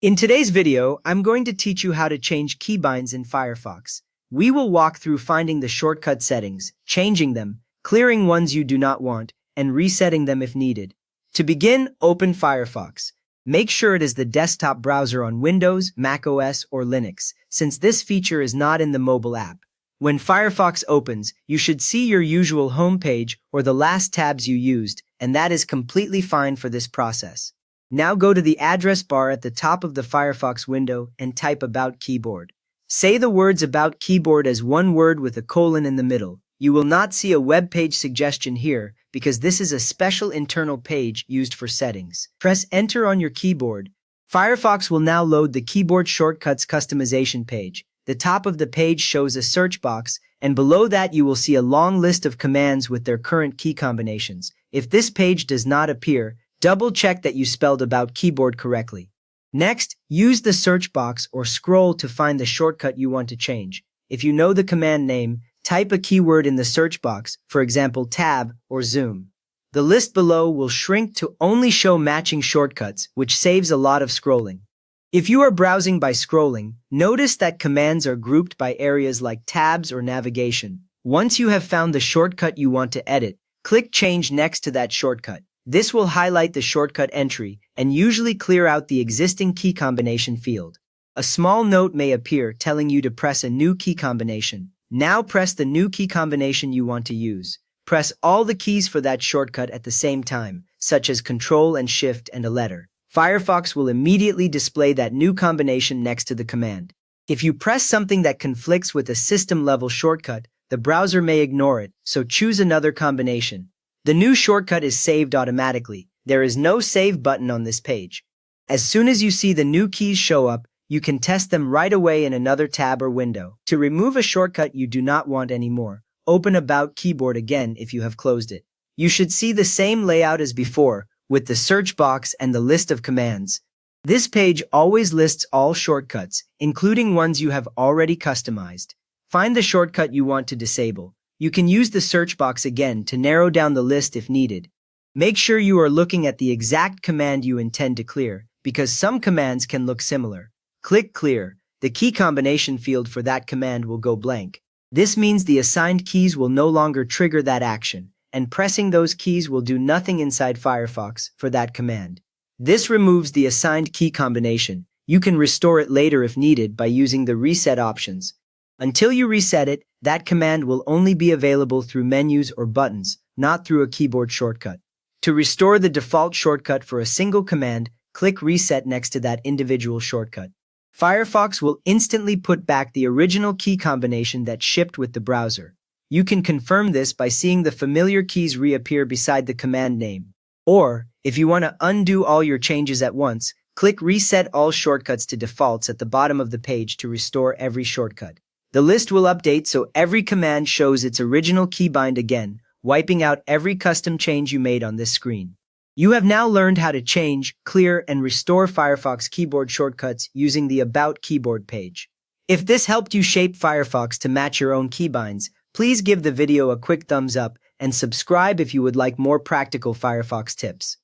In today's video, I'm going to teach you how to change keybinds in Firefox. We will walk through finding the shortcut settings, changing them, clearing ones you do not want, and resetting them if needed. To begin, open Firefox. Make sure it is the desktop browser on Windows, macOS, or Linux, since this feature is not in the mobile app. When Firefox opens, you should see your usual home page or the last tabs you used, and that is completely fine for this process. Now go to the address bar at the top of the Firefox window and type About Keyboard. Say the words About Keyboard as one word with a colon in the middle. You will not see a web page suggestion here because this is a special internal page used for settings. Press Enter on your keyboard. Firefox will now load the keyboard shortcuts customization page. The top of the page shows a search box, and below that you will see a long list of commands with their current key combinations. If this page does not appear, double-check that you spelled About Keyboard correctly. Next, use the search box or scroll to find the shortcut you want to change. If you know the command name, type a keyword in the search box, for example Tab or Zoom. The list below will shrink to only show matching shortcuts, which saves a lot of scrolling. If you are browsing by scrolling, notice that commands are grouped by areas like tabs or navigation. Once you have found the shortcut you want to edit, click Change next to that shortcut. This will highlight the shortcut entry and usually clear out the existing key combination field. A small note may appear telling you to press a new key combination. Now press the new key combination you want to use. Press all the keys for that shortcut at the same time, such as Ctrl and Shift and a letter. Firefox will immediately display that new combination next to the command. If you press something that conflicts with a system-level shortcut, the browser may ignore it, so choose another combination. The new shortcut is saved automatically. There is no Save button on this page. As soon as you see the new keys show up, you can test them right away in another tab or window. To remove a shortcut you do not want anymore, open About Keyboard again if you have closed it. You should see the same layout as before, with the search box and the list of commands. This page always lists all shortcuts, including ones you have already customized. Find the shortcut you want to disable. You can use the search box again to narrow down the list if needed. Make sure you are looking at the exact command you intend to clear, because some commands can look similar. Click Clear. The key combination field for that command will go blank. This means the assigned keys will no longer trigger that action, and pressing those keys will do nothing inside Firefox for that command. This removes the assigned key combination. You can restore it later if needed by using the reset options. Until you reset it, that command will only be available through menus or buttons, not through a keyboard shortcut. To restore the default shortcut for a single command, click Reset next to that individual shortcut. Firefox will instantly put back the original key combination that shipped with the browser. You can confirm this by seeing the familiar keys reappear beside the command name. Or, if you want to undo all your changes at once, click Reset All Shortcuts to Defaults at the bottom of the page to restore every shortcut. The list will update so every command shows its original keybind again, wiping out every custom change you made on this screen. You have now learned how to change, clear, and restore Firefox keyboard shortcuts using the About Keyboard page. If this helped you shape Firefox to match your own keybinds, please give the video a quick thumbs up and subscribe if you would like more practical Firefox tips.